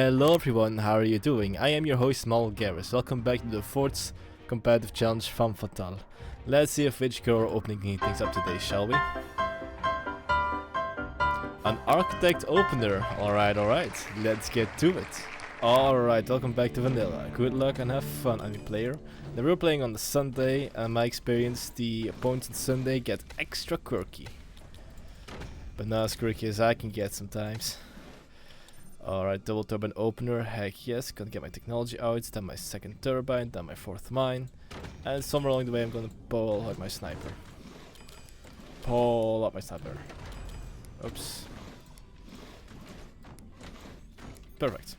Hello everyone, how are you doing? I am your host Mal Garris. Welcome back to the 4th competitive challenge Femme Fatale. Let's see if which girl are opening things up today, shall we? An architect opener. Alright, let's get to it. Alright, welcome back to Vanilla. Good luck and have fun, any player. Now we're playing on the Sunday, and my experience, the opponents on Sunday get extra quirky. But not as quirky as I can get sometimes. Alright, double turbine opener, heck yes, gonna get my technology out, then my second turbine, then my 4th mine. And somewhere along the way I'm gonna pull out my sniper. Pull out my sniper. Oops. Perfect.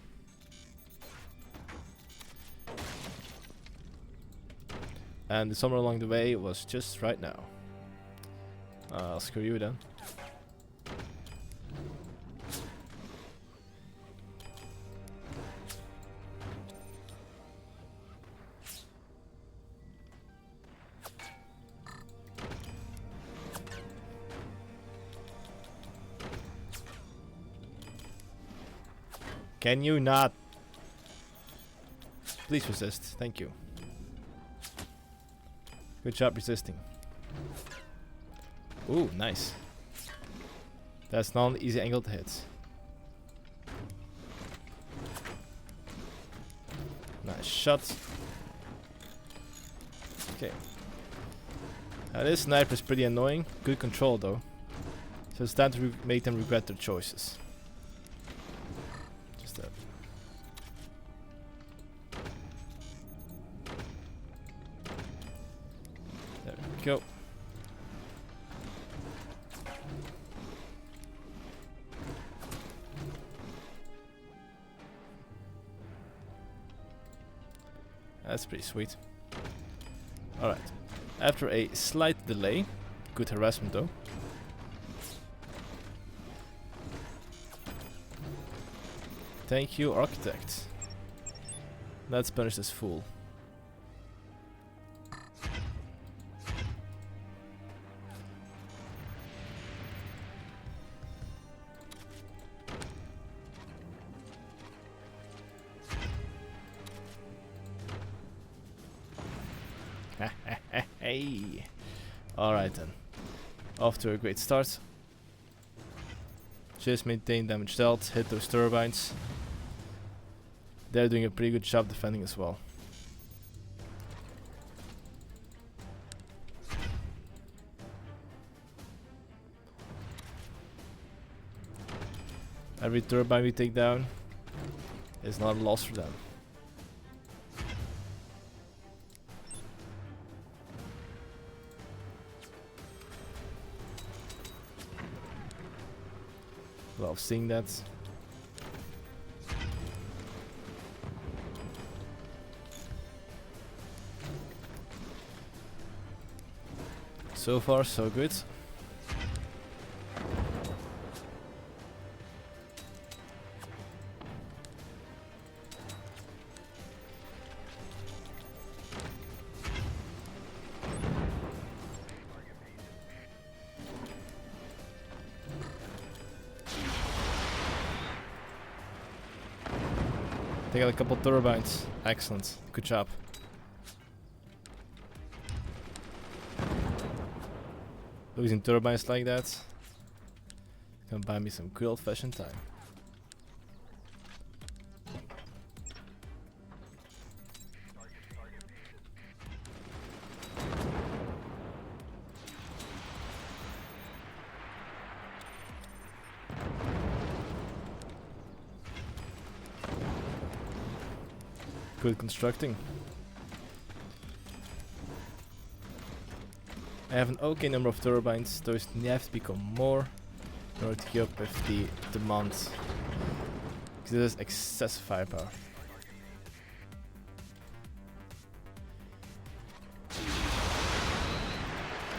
And the somewhere along the way was just right now. I'll screw you then. Can you not? Please resist, thank you. Good job resisting. Ooh, nice. That's not an easy angle to hit. Nice shot. Okay. Now this sniper is pretty annoying. Good control though. So it's time to make them regret their choices. Just that. There we go. That's pretty sweet. Alright. After a slight delay, good harassment though. Thank you, architect. Let's punish this fool. Hey. Alright then. Off to a great start. Just maintain damage dealt, hit those turbines. They're doing a pretty good job defending as well. Every turbine we take down is not a loss for them. Love seeing that. So far, so good. They got a couple turbines. Excellent. Good job. Losing turbines like that can buy me some good old-fashioned time. Good constructing. I have an okay number of turbines, those have to become more in order to keep up with the demand. Because it is excessive firepower.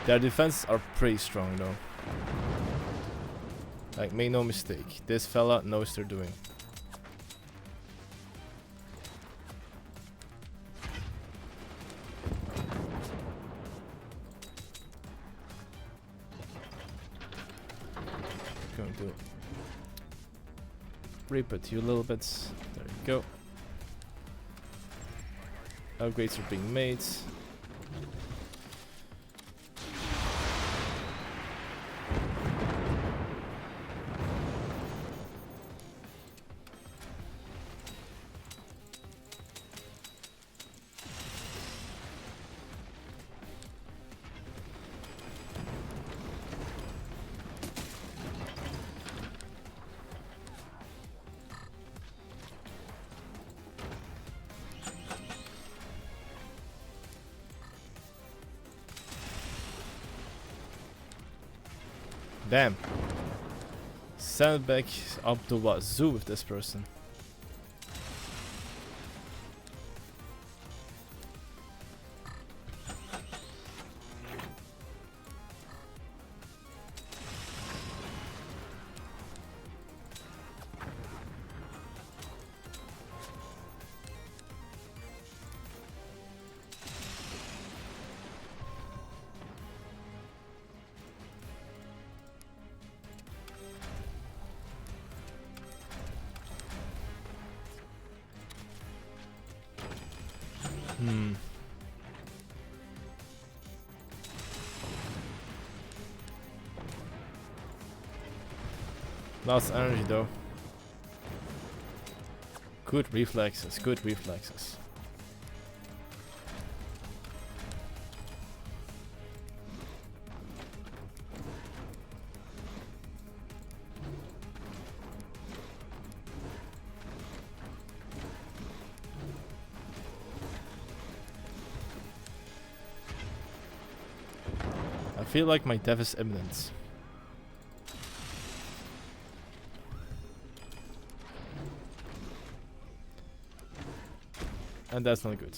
Their defenses are pretty strong though. Like, make no mistake, this fella knows what they're doing. Going to Repeat you a little bit. There you go. Upgrades are being made. Damn. Send back up to wazoo with this person. Lost energy though. Good reflexes, good reflexes. I feel like my death is imminent. And that's not good.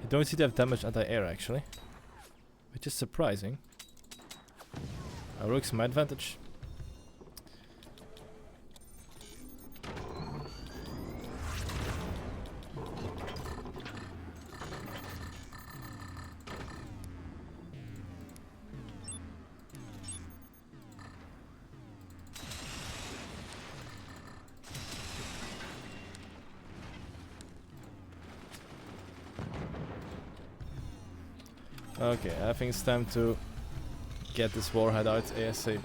You don't seem to have damage anti-air actually, which is surprising. Rook's my advantage. Okay, I think it's time to get this warhead out ASAP.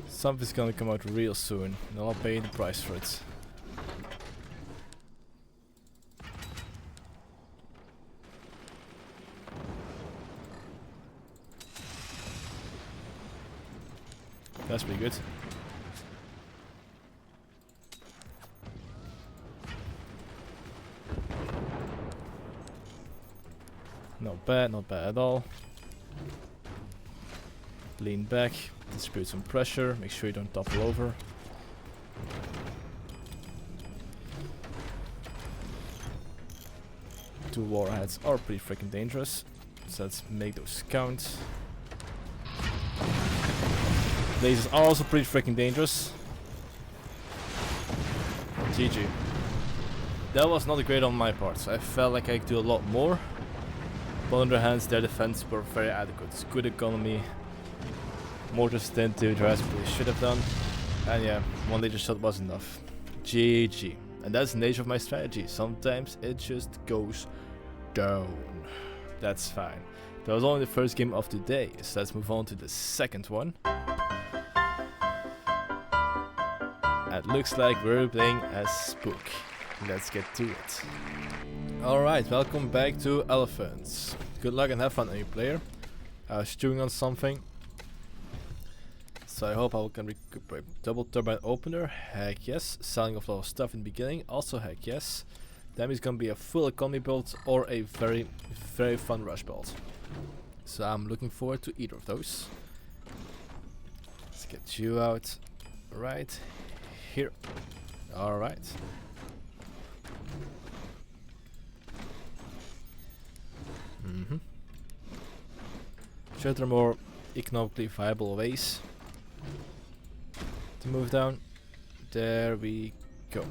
Something's gonna come out real soon, and I'll pay the price for it. That's pretty good. Not bad at all. Lean back. Distribute some pressure, make sure you don't topple over. Two warheads are pretty freaking dangerous, so let's make those count. Lasers are also pretty freaking dangerous. GG. That was not great on my part, so I felt like I could do a lot more. But on the other hand, their defense were very adequate. It's good economy. More stint to drastically should have done. And yeah, one laser shot was enough. GG. And that's the nature of my strategy. Sometimes it just goes down. That's fine. That was only the first game of the day, so let's move on to the second one. It looks like we're playing as Spook. Let's get to it. Alright, welcome back to Elephants. Good luck and have fun, any player. I was chewing on something. So I hope I can recuperate. Double turbine opener, heck yes. Selling off a lot of stuff in the beginning, also heck yes. Then it's gonna be a full economy build or a very, very fun rush build. So I'm looking forward to either of those. Let's get you out right here. Alright. Sure, there are more economically viable ways to move down. There we go.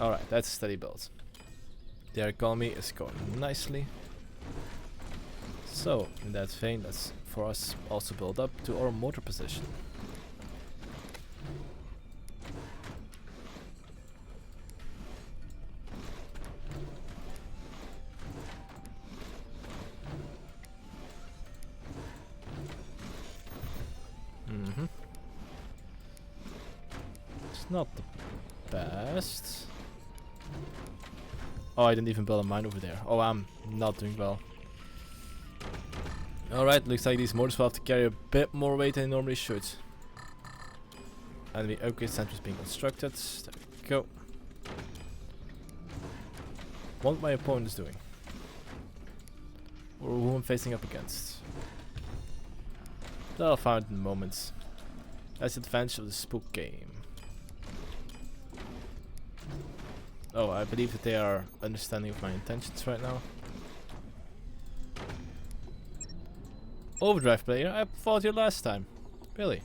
Alright, that's a steady build. The economy is going nicely. So, in that vein, let's for us also build up to our mortar position. It's not the best. Oh, I didn't even build a mine over there. Oh, I'm not doing well. Alright, looks like these mortars will have to carry a bit more weight than they normally should. Enemy upgrade center is being constructed. There we go. What my opponent is doing. Or who I'm facing up against. I'll find it in a moment. That's the advantage of the Spook game. Oh, I believe that they are understanding of my intentions right now. Overdrive player, I fought you last time. Really?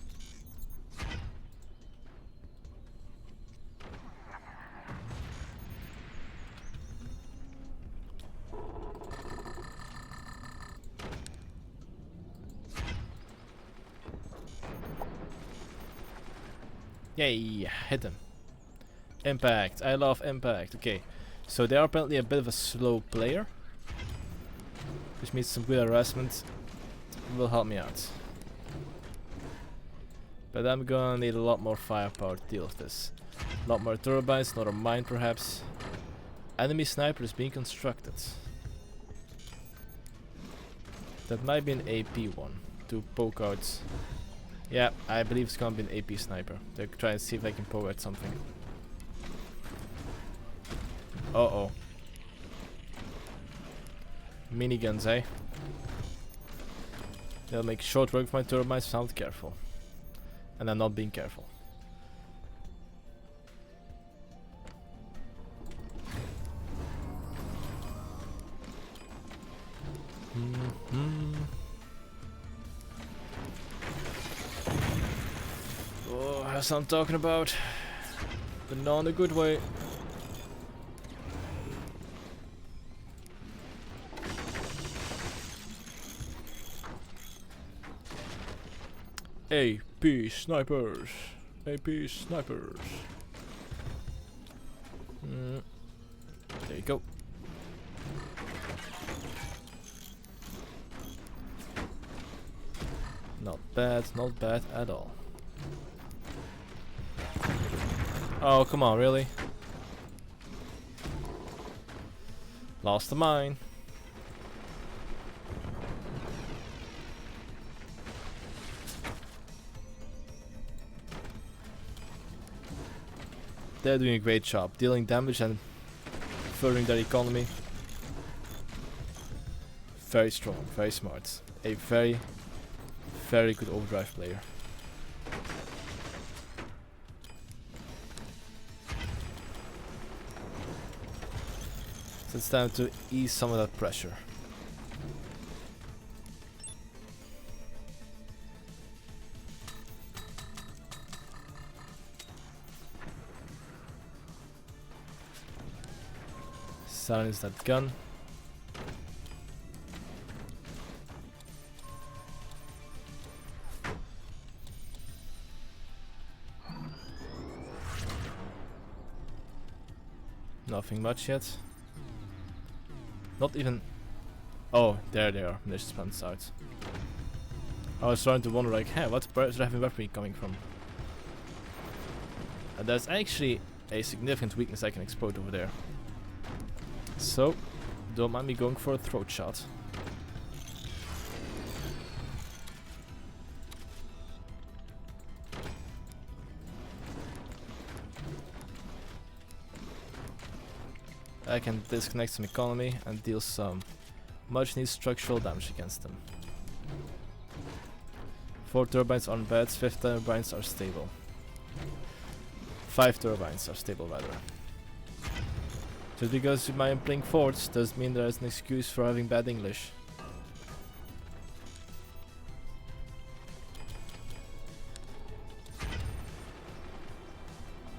Yay, hit him. Impact, I love impact. Okay, so they are apparently a bit of a slow player, which means some good harassment will help me out. But I'm gonna need a lot more firepower to deal with this. A lot more turbines, another mine perhaps. Enemy sniper is being constructed. That might be an AP one to poke out. Yeah, I believe it's gonna be an AP sniper. They're trying to see if I can poke out something. Uh-oh. Miniguns, eh? They'll make short work of my turbines if I'm not careful. And I'm not being careful. Oh, that's what I'm talking about. But not in a good way. AP snipers. AP snipers. There you go. Not bad at all. Oh, come on, really? Lost the mine. They're doing a great job, dealing damage and furthering their economy. Very strong, very smart. A very, very good overdrive player. So it's time to ease some of that pressure. Silence that gun. Nothing much yet. Not even. Oh, there they are. Munitions plants out. I was starting to wonder, like, hey, where's the heavy weaponry coming from? And there's actually a significant weakness I can exploit over there. So, don't mind me going for a throat shot. I can disconnect some economy and deal some much needed structural damage against them. 4 turbines aren't bad, 5 turbines are stable. 5 turbines are stable rather. Just because I am playing forts doesn't mean there is an excuse for having bad English.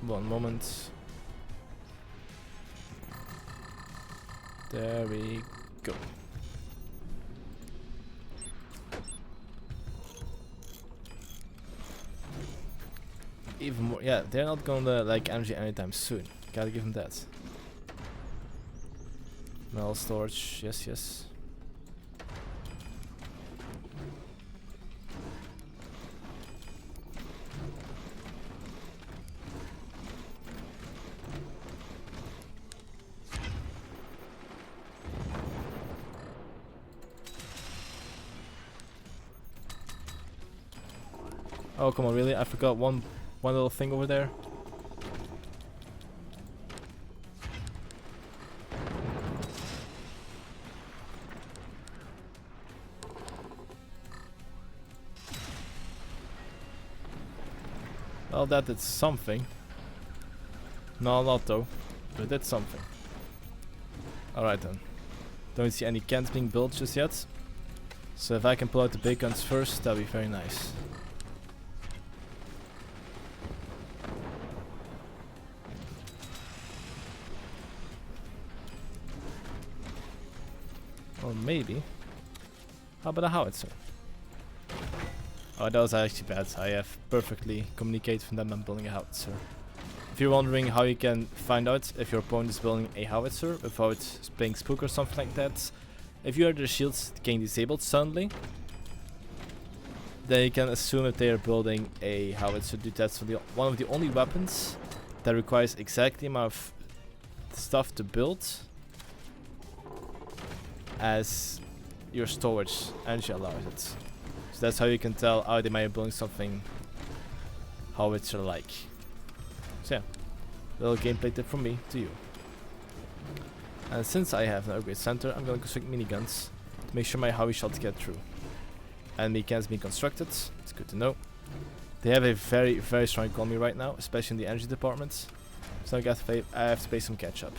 One moment. There we go. Even more, yeah, they're not gonna like energy anytime soon. Gotta give them that. Metal storage, yes, yes. Oh, come on, really? I forgot one little thing over there. Well, that did something. No, a lot though, but it did something. Alright then. Don't see any cans being built just yet. So if I can pull out the big guns first, that'd be very nice. Or maybe... How about a howitzer? Oh, that was actually bad. I have perfectly communicated from them I'm building a howitzer. If you're wondering how you can find out if your opponent is building a howitzer without playing Spook or something like that, if you hear their shields getting disabled suddenly, then you can assume that they are building a howitzer. That's one of the only weapons that requires exactly the amount of stuff to build as your storage energy allows it. So that's how you can tell how they might be building something howitzer like. So yeah, little gameplay tip from me to you. And since I have an upgrade center, I'm gonna construct miniguns to make sure my Howie shots get through. Enemy cans being constructed, it's good to know. They have a very, very strong economy right now, especially in the energy department. So I have to pay some catch up.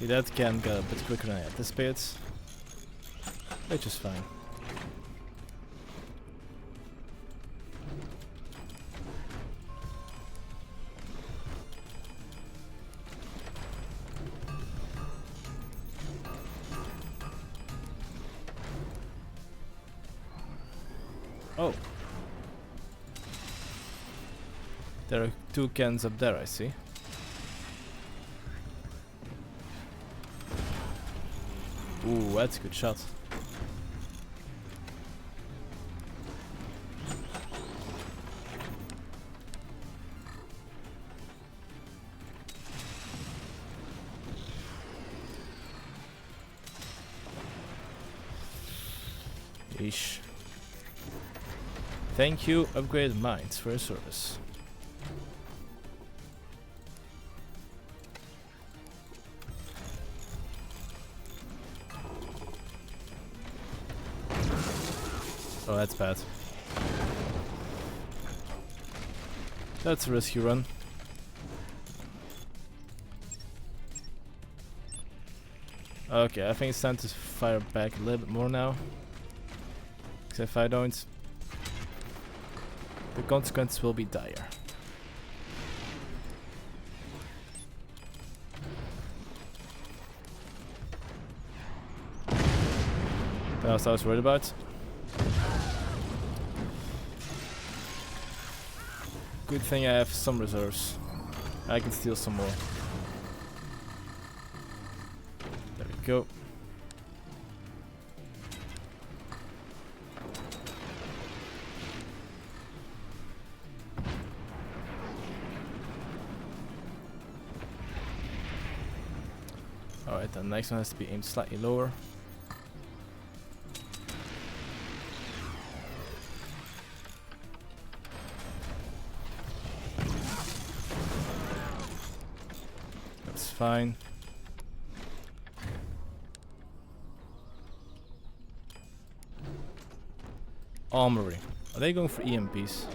That can go a bit quicker than I anticipated, which is fine. Oh, there are 2 cans up there, I see. Ooh, that's a good shot. Yeesh. Thank you, Upgraded Minds, for your service. Oh, that's bad. That's a risky run. Okay, I think it's time to fire back a little bit more now. Because if I don't, the consequences will be dire. That's what I was worried about. Good thing I have some reserves. I can steal some more. There we go. Alright, the next one has to be aimed slightly lower. That's fine. Armory. Are they going for EMPs?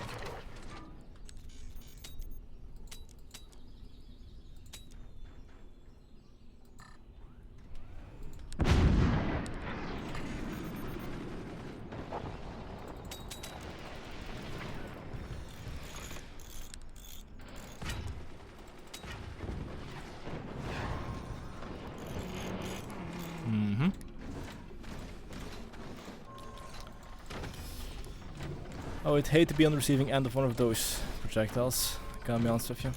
Oh, I'd hate to be on the receiving end of one of those projectiles. Gotta be honest with you.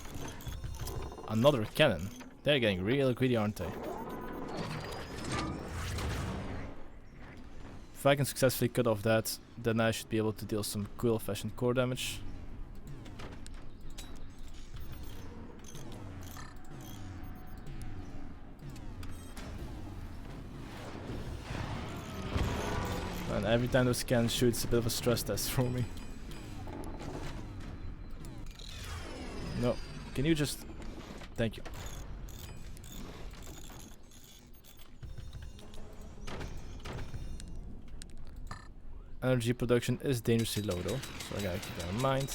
Another cannon. They're getting real greedy, aren't they? If I can successfully cut off that, then I should be able to deal some cool old-fashioned core damage. And every time those cannons shoot, it's a bit of a stress test for me. No, can you just... Thank you. Energy production is dangerously low though, so I gotta keep that in mind.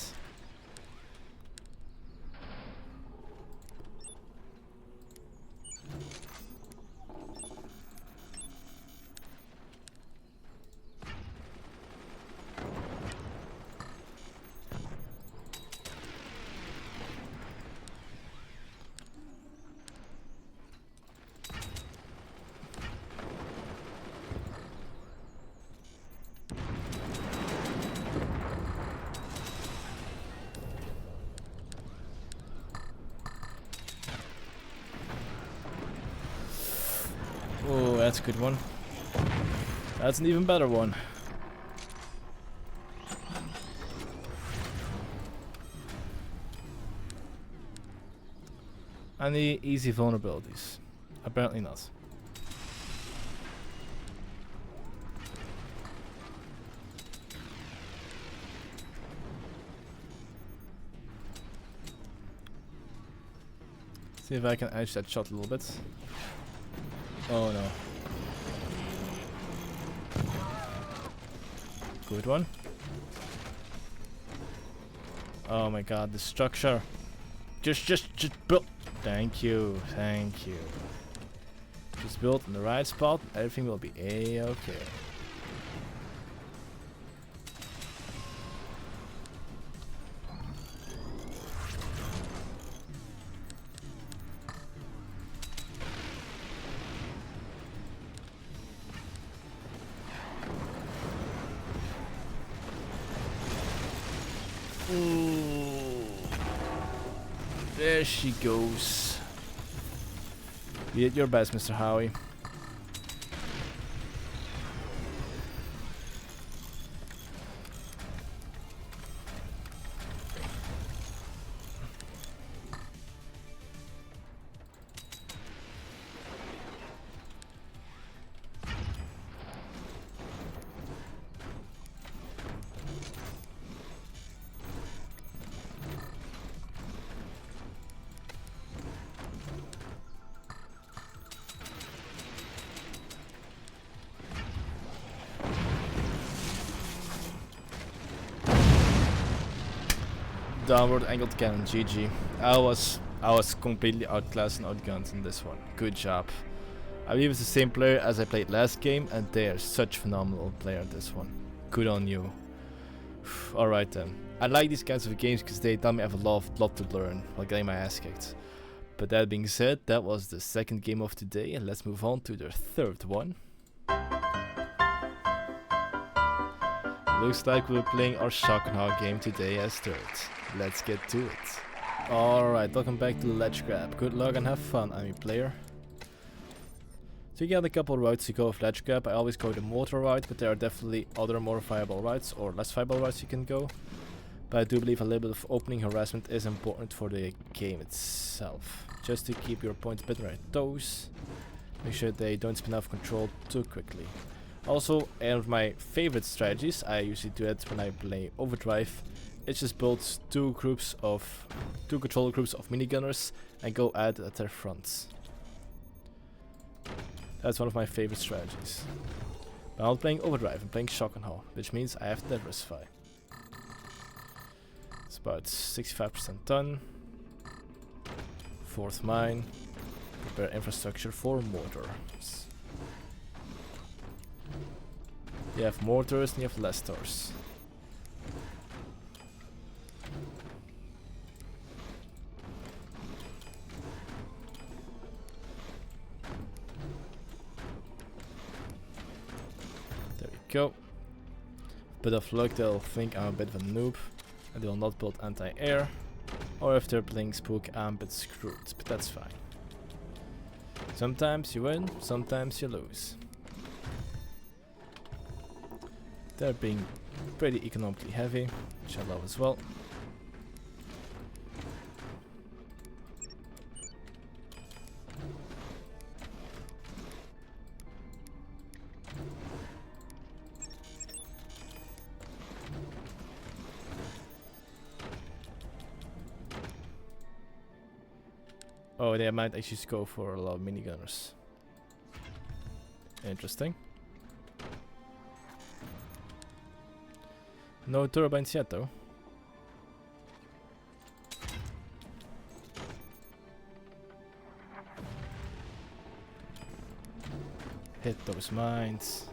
Oh, that's a good one. That's an even better one. Any easy vulnerabilities? Apparently not. See if I can edge that shot a little bit. Oh no. Good one. Oh my god, the structure. Just build. Thank you, thank you. Just build in the right spot, everything will be A-okay. There she goes. You did your best, Mr. Howie. Downward angled cannon, GG. I was completely outclassed and outgunned in this one. Good job. I believe it's the same player as I played last game, and they are such phenomenal player at this one. Good on you. Alright then. I like these kinds of games because they tell me I have a lot to learn while getting my ass kicked. But that being said, that was the second game of today, and let's move on to the third one. looks like we're playing our Shockenaugh game today as third. Let's get to it. Alright, welcome back to the ledge grab. Good luck and have fun, enemy player. So you got a couple routes to go with ledge grab. I always go the mortar route, but there are definitely other more viable routes or less viable routes you can go. But I do believe a little bit of opening harassment is important for the game itself. Just to keep your opponents a bit on their toes. Make sure they don't spin out of control too quickly. Also, one of my favorite strategies, I usually do it when I play Overdrive, it's just build two controller groups of minigunners and go at their fronts. That's one of my favorite strategies. But I'm not playing Overdrive, I'm playing Shockenaugh, which means I have to diversify. It's about 65% done. Fourth mine. Prepare infrastructure for mortars. You have mortars and you have lestors. There we go. Bit of luck, they'll think I'm a bit of a noob and they will not build anti-air. Or if they're playing Spook, I'm a bit screwed, but that's fine. Sometimes you win, sometimes you lose. They're being pretty economically heavy, which I love as well. Oh, they might actually just go for a lot of minigunners. Interesting. No turbines yet though. Hit those mines.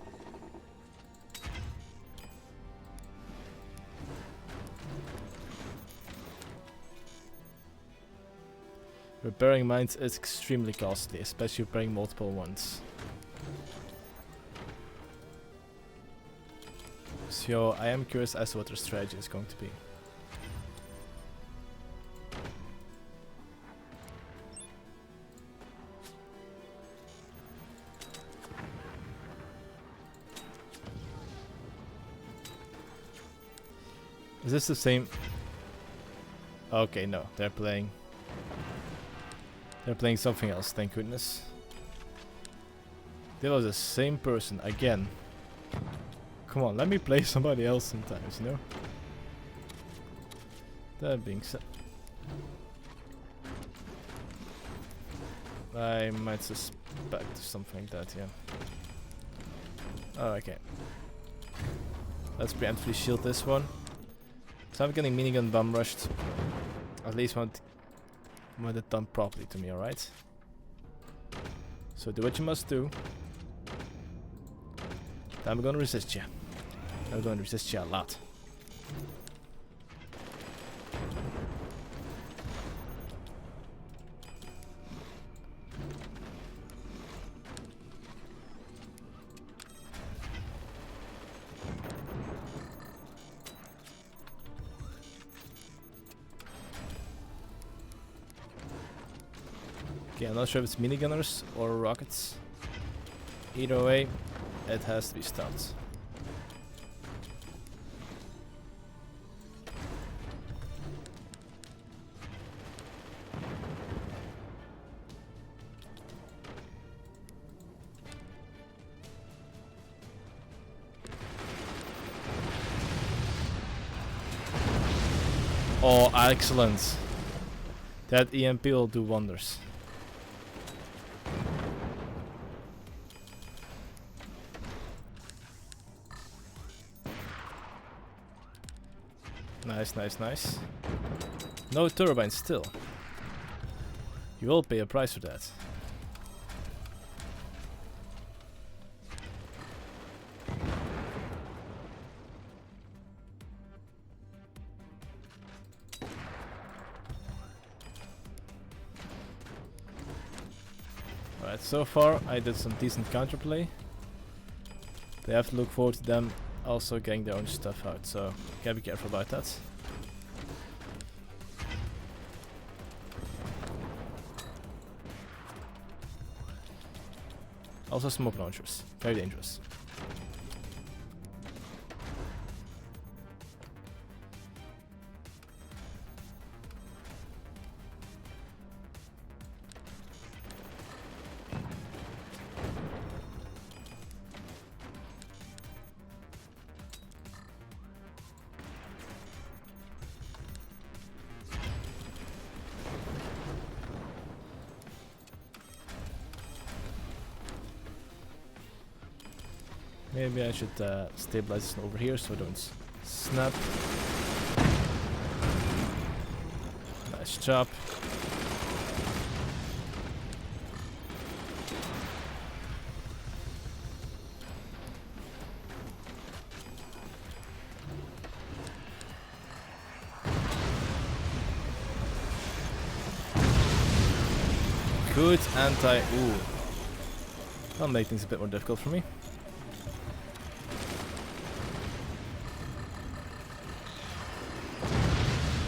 Repairing mines is extremely costly, especially repairing multiple ones. So I am curious as to what their strategy is going to be. Is this the same? Okay, no, they're playing something else, thank goodness. They was the same person again. Come on, let me play somebody else sometimes, you know? That being said, I might suspect something like that, yeah. Oh, okay. Let's preemptively shield this one. So I'm getting minigun bomb rushed. At least want it done properly to me, alright? So do what you must do. I'm gonna resist you. I'm gonna resist you a lot. Okay, I'm not sure if it's minigunners or rockets. Either way, it has to be stopped. Oh, excellent. That EMP will do wonders. Nice, nice, nice. No turbines still. You will pay a price for that. Alright, so far I did some decent counterplay. They have to look forward to them also getting their own stuff out, so gotta be careful about that. Also smoke launchers, very dangerous. Maybe I should stabilize this over here so I don't snap. Nice job. Good anti. Ooh. That'll make things a bit more difficult for me.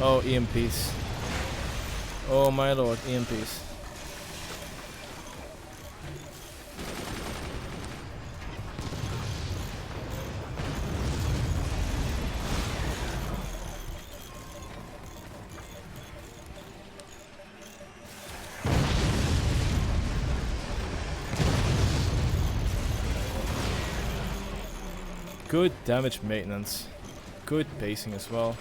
Oh, EMPs. Oh my lord, EMPs. Good damage maintenance. Good pacing as well.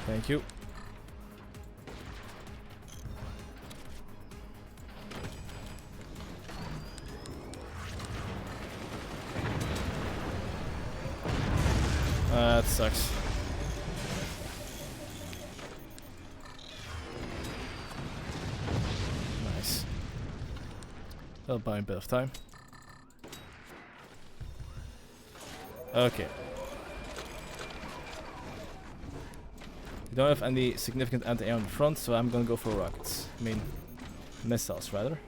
Thank you. That sucks. Nice. That'll buy a bit of time. Okay. We don't have any significant anti-air on the front, so I'm gonna go for rockets. I mean, missiles rather.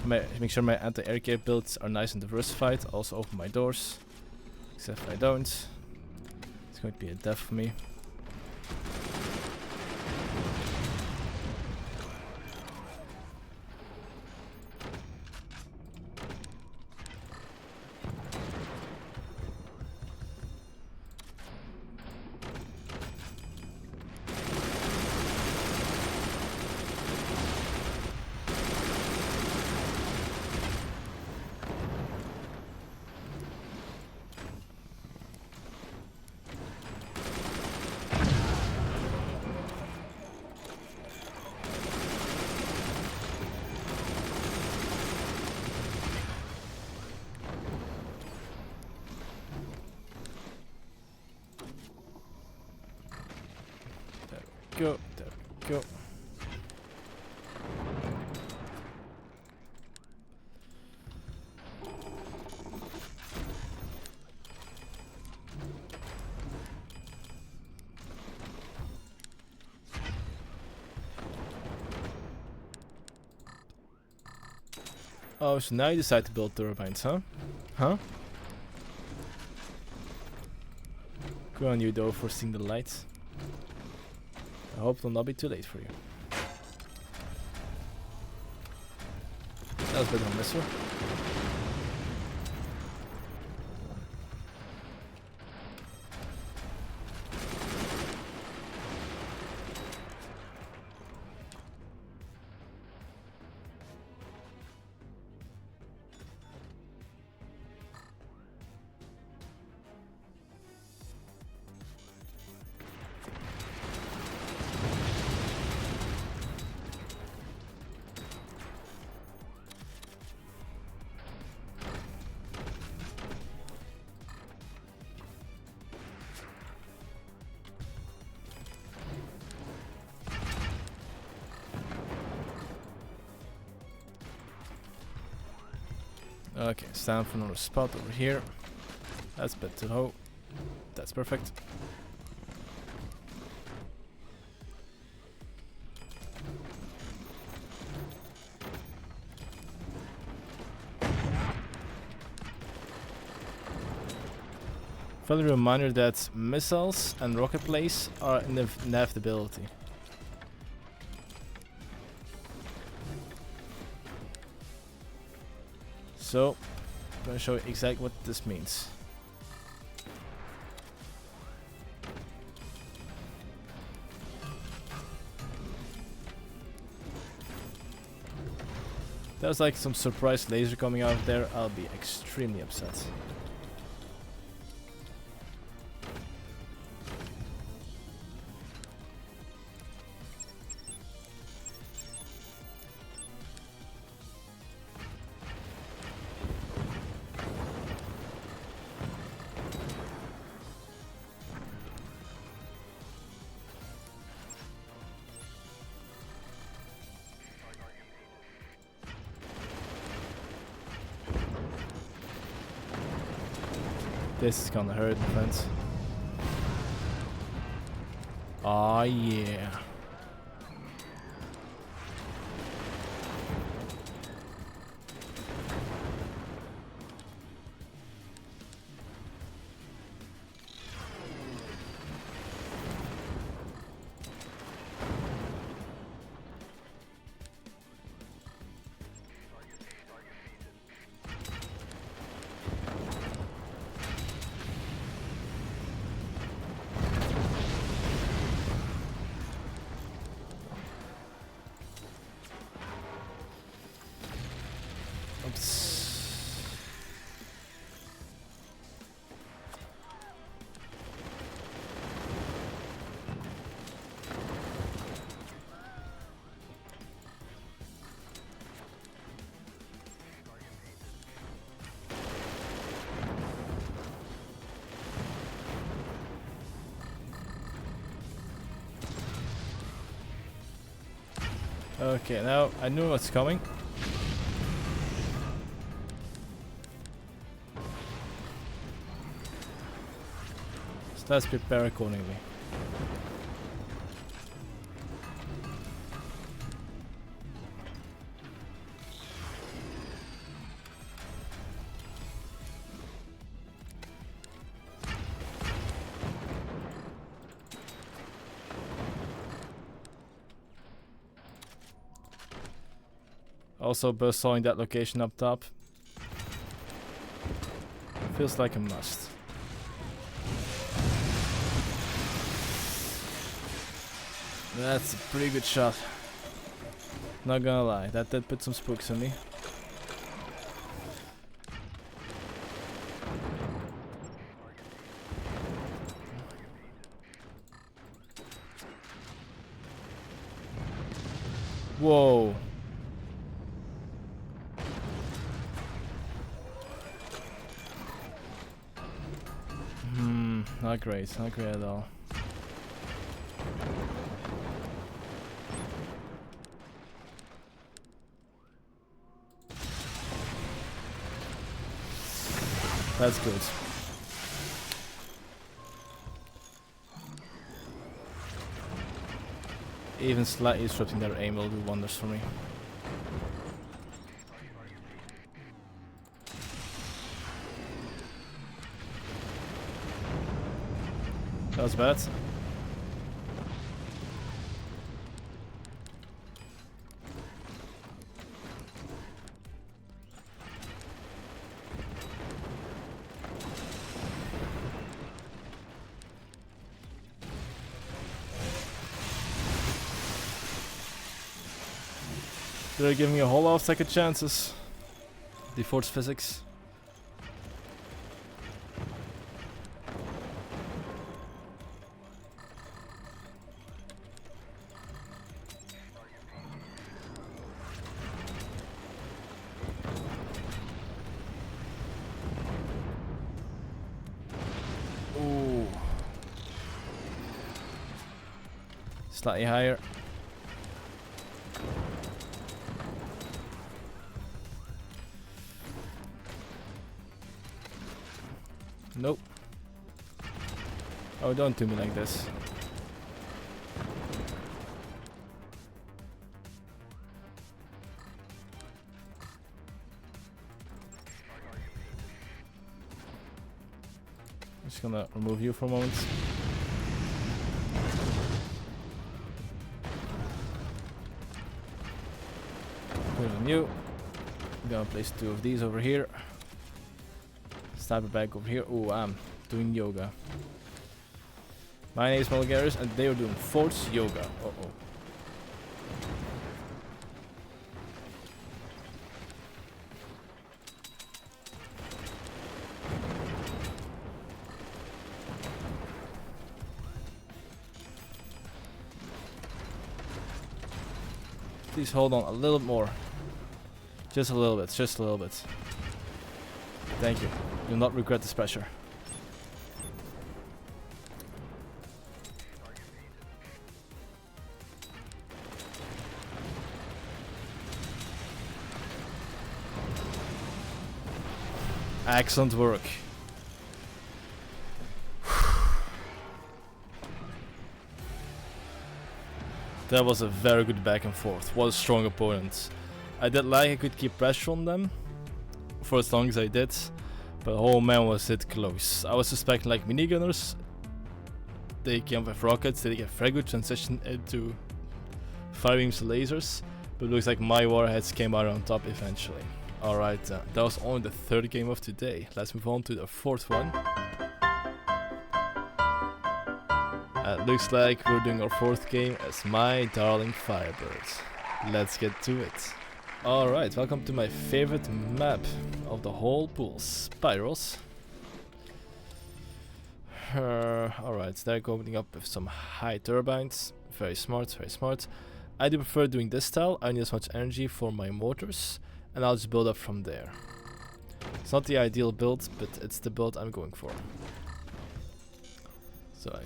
Make sure my anti-air capabilities are nice and diversified. Also open my doors. Except if I don't, it's going to be a death for me. Go, there we go. Oh, so now you decide to build turbines, huh? Huh? Good on you though for seeing the lights. I hope it will not be too late for you. That was a bit of a missile. Okay, stand for another spot over here. That's a bit too low. That's perfect. Friendly reminder that missiles and rocket plays are an inevitability. So, I'm going to show you exactly what this means. There's like some surprise laser coming out there, I'll be extremely upset. This is gonna hurt, my friends. Oh yeah. Oops. Okay, now I knew what's coming. So let's prepare accordingly. Also, buzzsawing that location up top feels like a must. That's a pretty good shot. Not gonna lie, that did put some spooks in me. Whoa. Not great at all. That's good. Even slightly disrupting their aim will do wonders for me. That was bad. They're giving me a whole lot of second chances. Default physics. Ooh. Slightly higher. Nope. Oh, don't do me like this. Just gonna remove you for a moment. Put it on you. I'm gonna place 2 of these over here. Sniper bag over here. Oh, I'm doing yoga. My name is Mulgaris and they are doing force yoga. Uh-oh. Please hold on a little bit more. Just a little bit, just a little bit. Thank you. You'll not regret this pressure. Excellent work. That was a very good back and forth. What a strong opponent. I did like I could keep pressure on them for as long as I did, but oh man, was it close. I was suspecting like minigunners. They came with rockets, they get very good transition into Firebeam's lasers, but it looks like my warheads came out on top eventually. Alright, that was only the 3rd game of today. Let's move on to the 4th one. Looks like we're doing our 4th game as my darling Firebird. Let's get to it. Alright, welcome to my favorite map of the whole pool, Spirals. Alright, they're opening up with some high turbines. Very smart, very smart. I do prefer doing this style. I need as much energy for my motors, and I'll just build up from there. It's not the ideal build, but it's the build I'm going for. So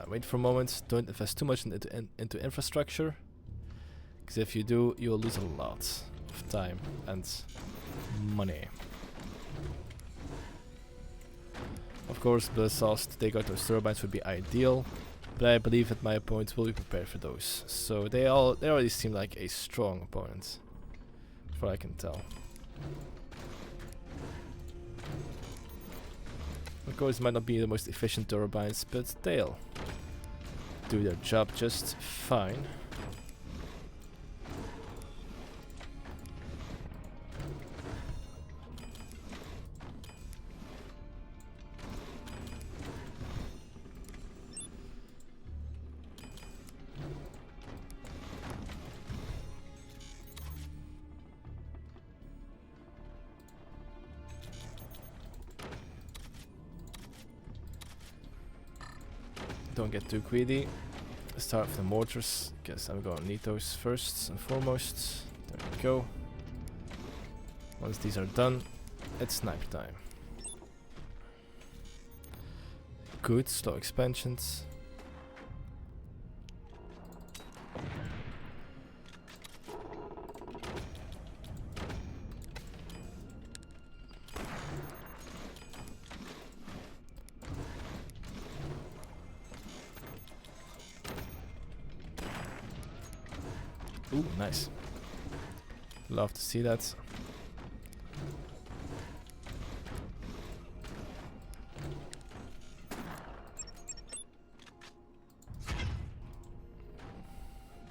wait for a moment, don't invest too much into infrastructure, because if you do, you'll lose a lot of time and money. Of course, the sauce to take out those turbines would be ideal, but I believe that my opponents will be prepared for those. So they already seem like a strong opponent, from what I can tell. Of course, it might not be the most efficient turbines, but they'll do their job just fine. Don't get too greedy. Start with the mortars, because I'm gonna need those first and foremost. There we go. Once these are done, it's sniper time. Good, slow expansions. Ooh, nice. Love to see that.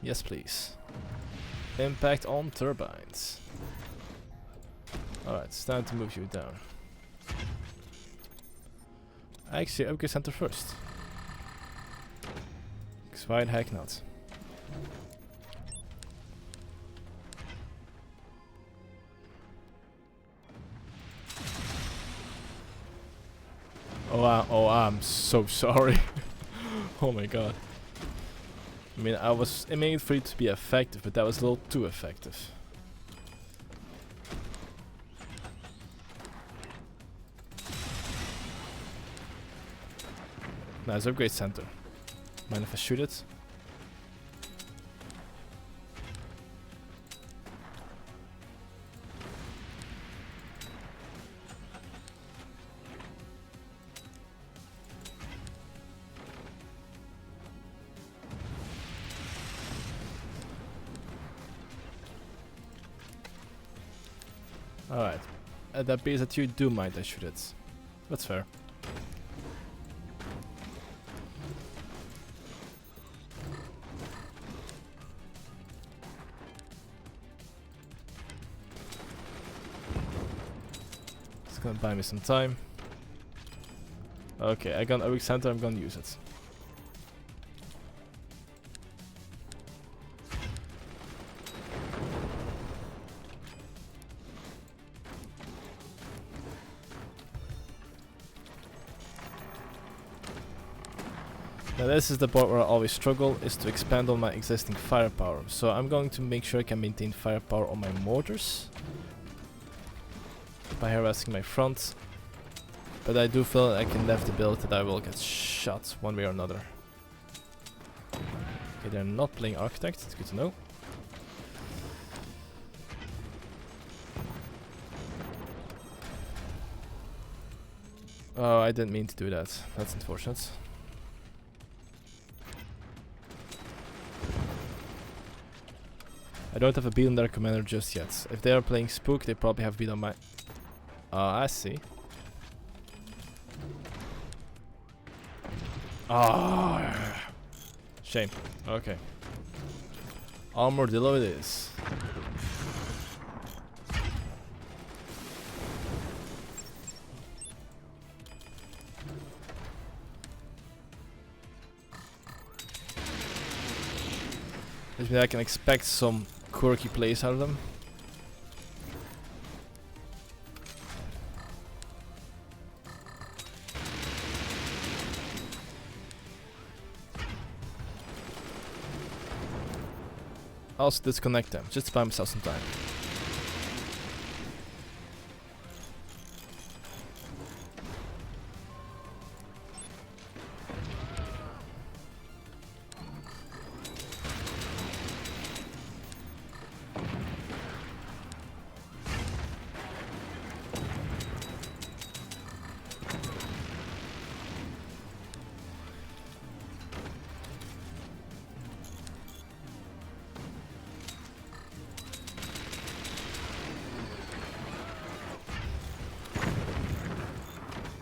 Yes, please. Impact on turbines. Alright, it's time to move you down. Actually, upgrade center first. 'Cause why the heck not? Oh, I'm so sorry. Oh my god. I mean, I was aiming for it to be effective, but that was a little too effective. Nice upgrade center. Mind if I shoot it? Alright. That appears that you do mind I shoot it. That's fair. It's gonna buy me some time. Okay, I got a weak center, I'm gonna use it. Now this is the part where I always struggle, is to expand on my existing firepower. So I'm going to make sure I can maintain firepower on my mortars by harassing my front. But I do feel I can left the build that I will get shot one way or another. Okay, they're not playing architect, it's good to know. Oh, I didn't mean to do that. That's unfortunate. I don't have a beat on their commander just yet. If they are playing Spook, they probably have beat on my... Oh, I see. Ah, shame. Okay. Armadillo it is. Which means I can expect some quirky plays out of them. I'll also disconnect them, just to buy myself some time.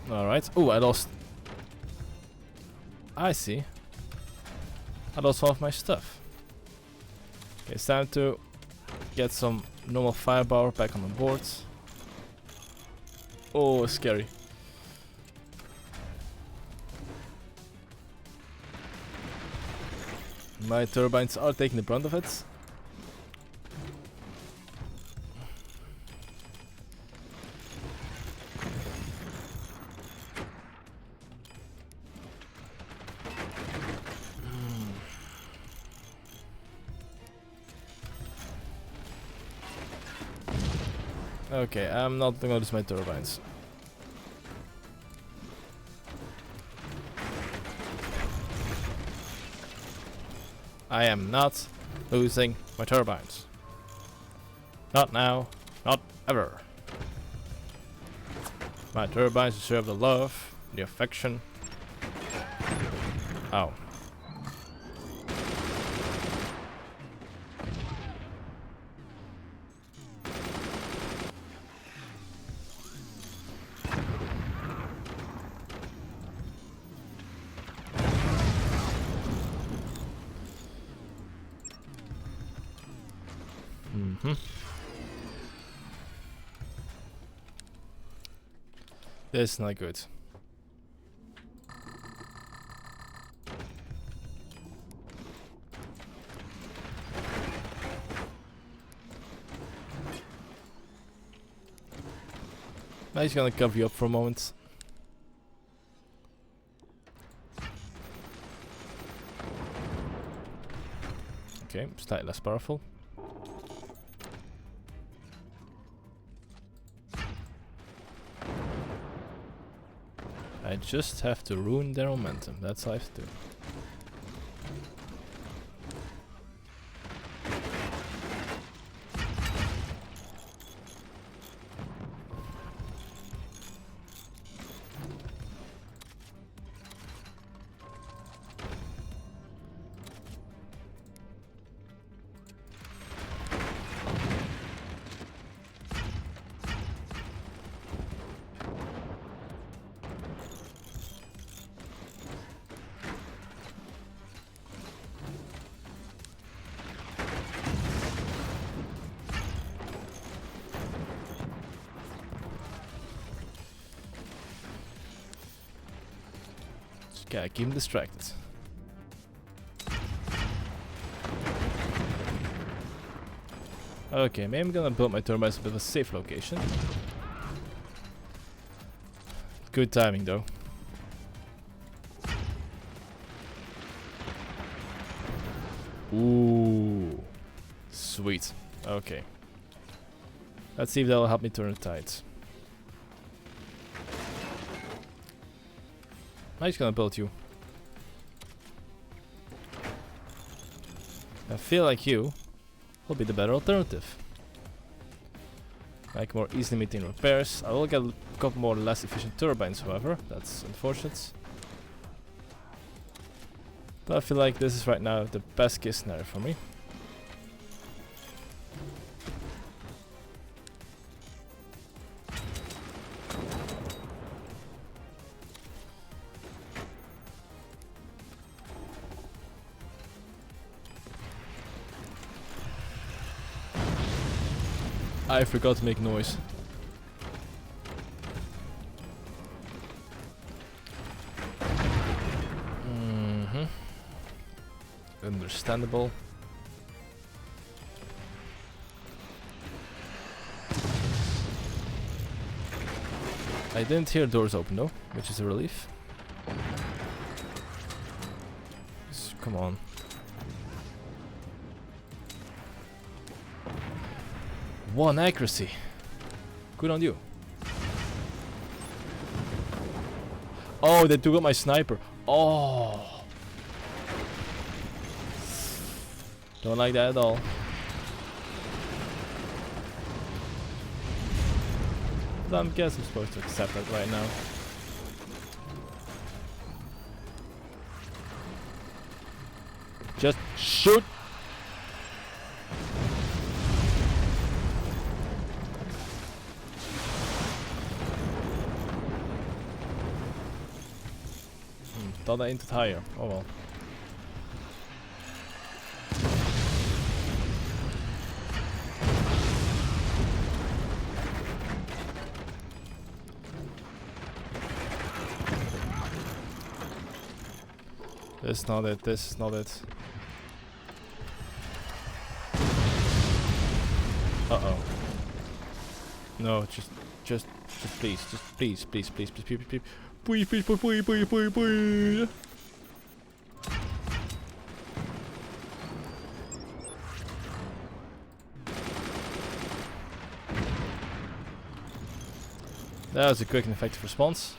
Alright. Oh, I lost. I see. I lost all of my stuff. Okay, it's time to get some normal firepower back on the board. Oh, scary. My turbines are taking the brunt of it. Okay, I'm not gonna lose my turbines. I am not losing my turbines. Not now, not ever. My turbines deserve the love, the affection. Oh. This is not good. I'm just gonna cover you up for a moment. Okay, slightly less powerful. I just have to ruin their momentum, that's all I have to do. Okay, keep him distracted. Okay, maybe I'm gonna build my turbines a bit of a safe location. Good timing though. Ooh. Sweet. Okay. Let's see if that'll help me turn the tides. I'm just gonna build you. I feel like you will be the better alternative. I can more easily maintain repairs. I will get a couple more less efficient turbines, however. That's unfortunate. But I feel like this is right now the best case scenario for me. I forgot to make noise. Understandable. I didn't hear doors open though, which is a relief. Come on. One accuracy. Good on you. Oh, they took out my sniper. Oh. Don't like that at all. But I guess I'm supposed to accept that right now. Just shoot! Thought I aimed it higher. Oh well. This is not it, this is not it. Uh-oh. No, just please, please, please, please, please, please, please, please, please, please, please, please, please. That was a quick and effective response.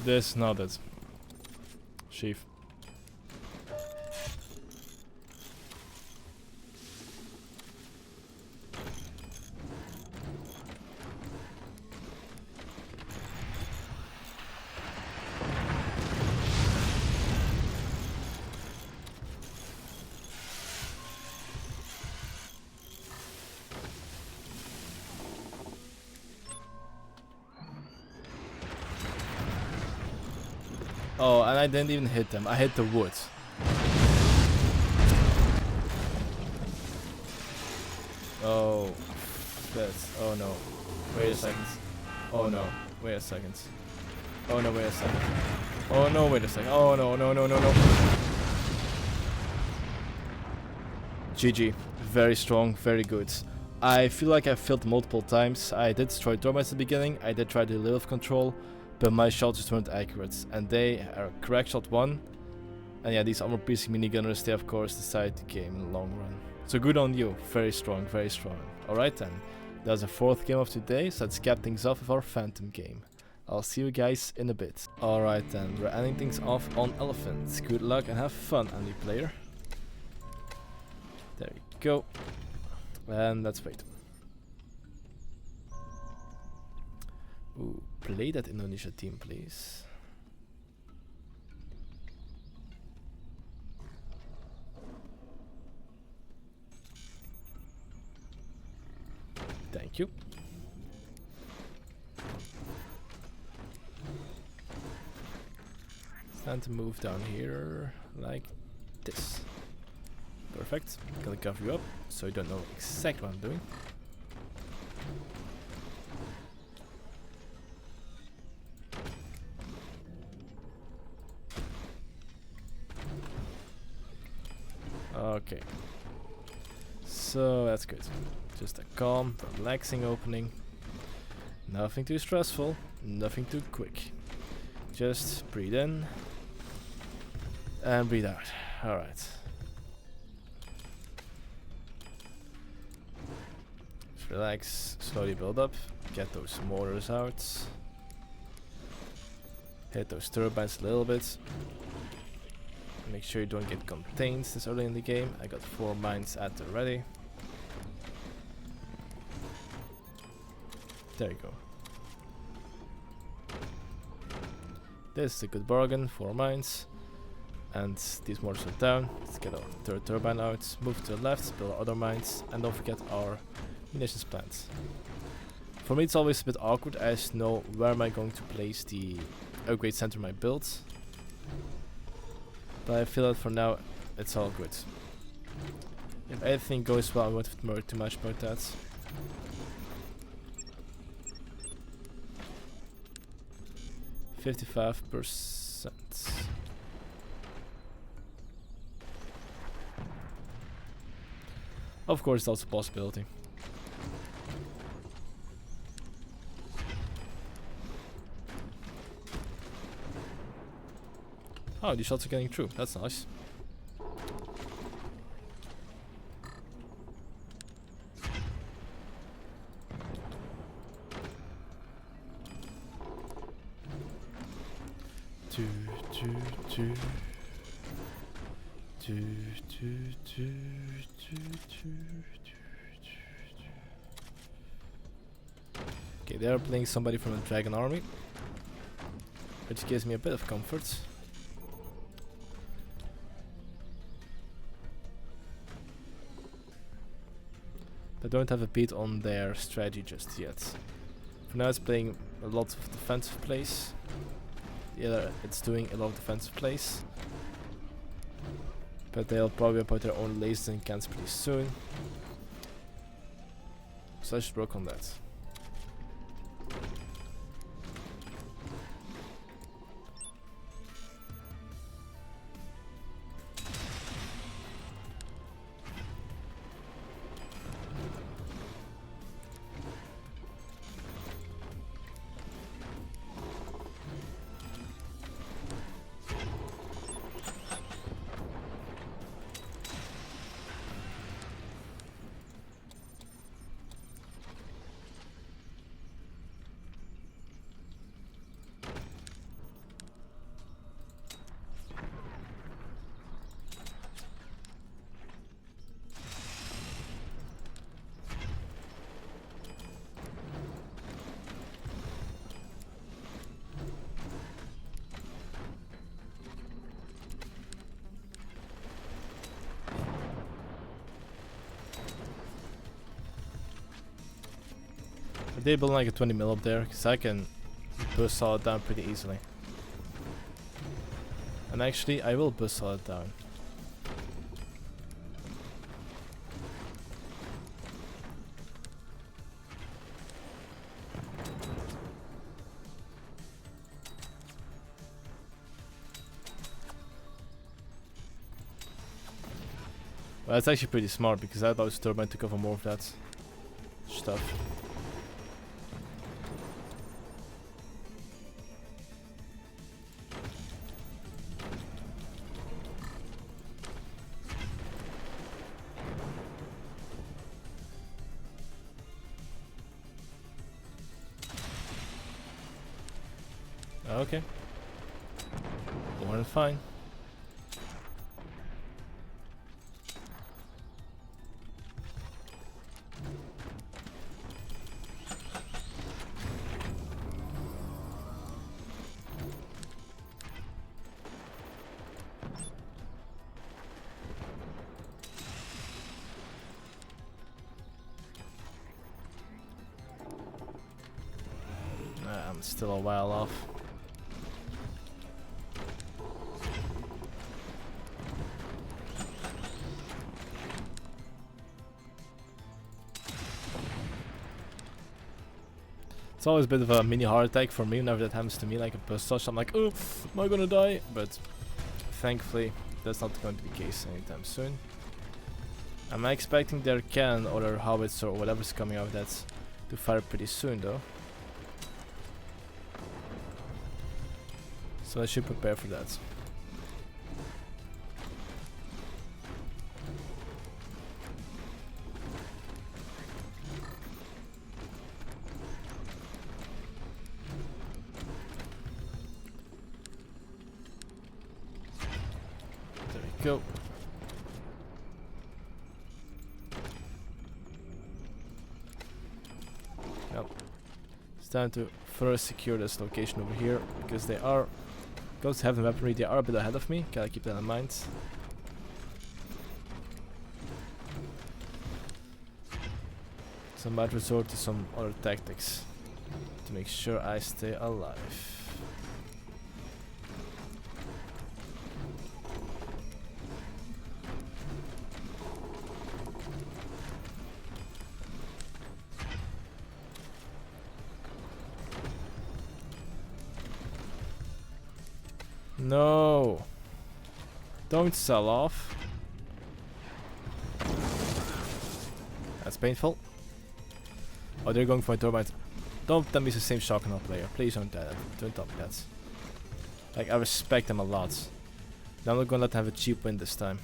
This is not it. Chief. Oh, and I didn't even hit them. I hit the wood. Oh, that's. Oh no. Wait a second. Oh no. Wait a second. Oh no. Wait a second. Oh no. Wait a second. Oh no. No. No. No. No. GG. Very strong. Very good. I feel like I failed multiple times. I did destroy turbines at the beginning. I did try to do a little of control. But my shots just weren't accurate, and they are correct shot one. And yeah, these armor-piercing minigunners, they of course decide the game in the long run. So good on you, very strong, very strong. Alright then, that's the fourth game of today, so let's cap things off with our Phantom game. I'll see you guys in a bit. Alright then, we're ending things off on Elephant. Good luck and have fun, enemy player. There we go. And let's wait. Ooh, play that Indonesia team, please. you. It's time to move down here like this. Perfect. Gonna cover you up so you don't know exactly what I'm doing. Okay. So that's good. Just a calm, relaxing opening. Nothing too stressful, nothing too quick. Just breathe in and breathe out. Alright. Just relax, slowly build up, get those mortars out. Hit those turbines a little bit. Make sure you don't get contained this early in the game. I got 4 mines at the ready. There you go. This is a good bargain, 4 mines. And these mortars are down. Let's get our 3rd turbine out. Move to the left, build our other mines. And don't forget our munitions plant. For me it's always a bit awkward as to know where am I going to place the upgrade center of my build. But I feel that for now it's all good. If everything goes well I won't have to worry too much about that. %55%. Of course, that's a possibility. Oh, these shots are getting through. That's nice. Okay, they are playing somebody from the Dragon Army, which gives me a bit of comfort. But don't have a beat on their strategy just yet. For now it's playing a lot of defensive plays. Yeah, it's doing a lot of defensive plays. But they'll probably put their own lasers and cans pretty soon. So I should work on that. They build like a 20 mil up there, because I can buzzsaw it down pretty easily. And actually, I will buzzsaw it down. Well, that's actually pretty smart, because I thought turbine to cover more of that stuff. Okay. More than fine. I'm still a while off. It's always a bit of a mini heart attack for me whenever that happens to me, like a burst touch. I'm like, oh, am I gonna die? But thankfully, that's not going to be the case anytime soon. I'm expecting their cannon or their howitzer or whatever's coming out of that to fire pretty soon though. So I should prepare for that. There we go. Yep. It's time to first secure this location over here because they are, because having weaponry, they are a bit ahead of me. Gotta keep that in mind. So I might resort to some other tactics to make sure I stay alive. No! Don't sell off. That's painful. Oh, they're going for my turbine. Don't tell me it's the same Shockenaugh player. Please don't tell that. Don't tell me that. Like, I respect them a lot. I'm not gonna let them have a cheap win this time.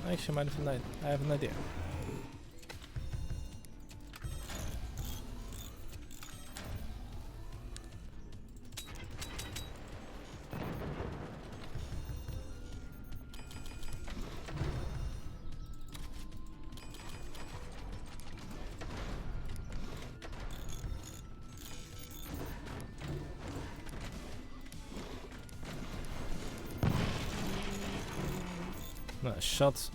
Actually, I have an idea. Nice shot.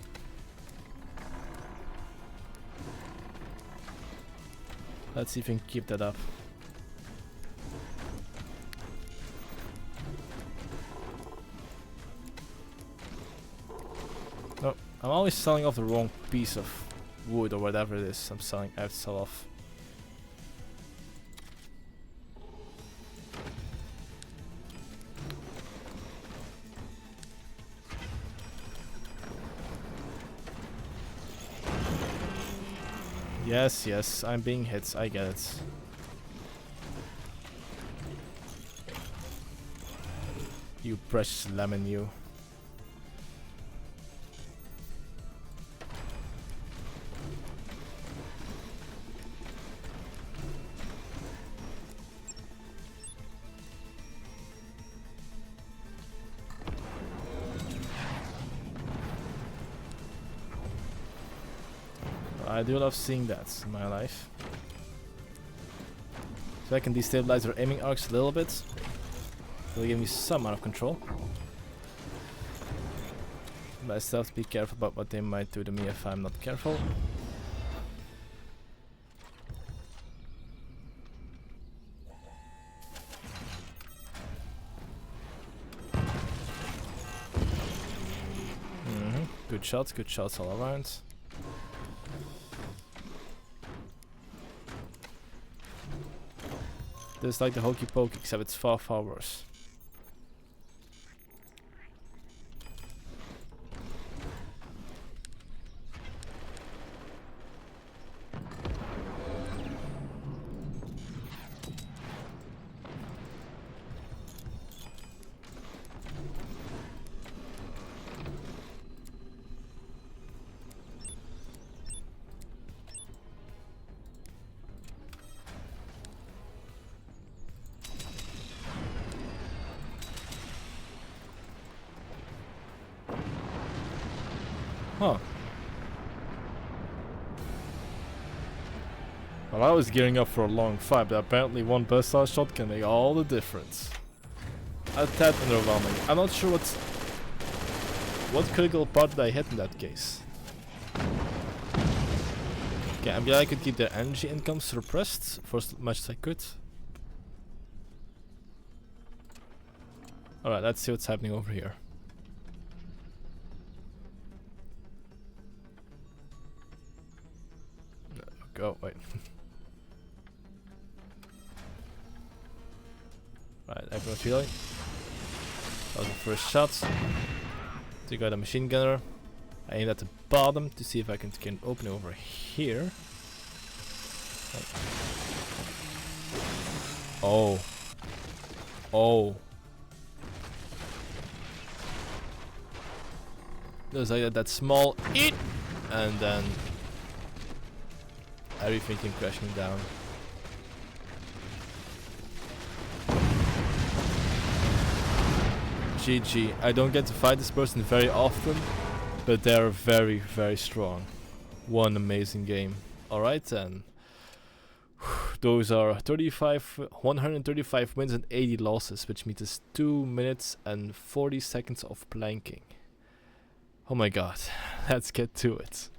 Let's see if we can keep that up. No, I'm always selling off the wrong piece of wood or whatever it is I'm selling. I have to sell off. Yes, yes, I'm being hit, I get it. You precious lemon, you. I do love seeing that in my life. So I can destabilize their aiming arcs a little bit. It'll give me some amount of control. But I still have to be careful about what they might do to me if I'm not careful. Good shots all around. This is like the hokey pokey, except it's far, far worse. Huh. Well, I was gearing up for a long fight, but apparently one burst shot can make all the difference. a tad underwhelming. I'm not sure what critical part did I hit in that case. Okay, I'm glad I could keep their energy income suppressed for as much as I could. Alright, let's see what's happening over here. Go, wait. Right, everyone's healing. That was the first shot. Take out a machine gunner. I aimed at the bottom to see if I can get an opening over here. Oh. Oh. There's like that small eat, and then everything came crashing down. GG. I don't get to fight this person very often, but they're very, very strong. One amazing game. Alright then. Those are 135 wins and 80 losses, which means it's 2 minutes and 40 seconds of planking. Oh my god. Let's get to it.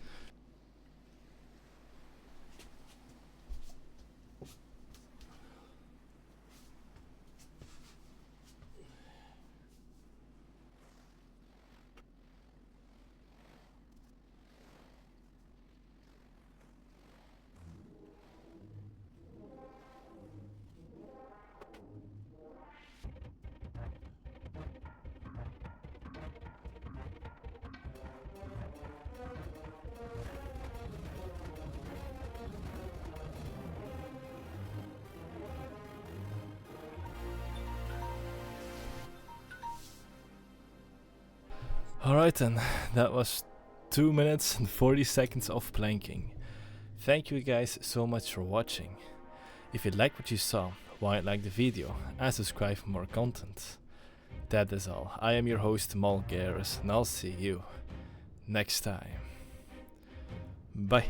Alright then, that was 2 minutes and 40 seconds of planking. Thank you guys so much for watching. If you liked what you saw, why not like the video and subscribe for more content. That is all. I am your host Malgaris and I'll see you next time. Bye.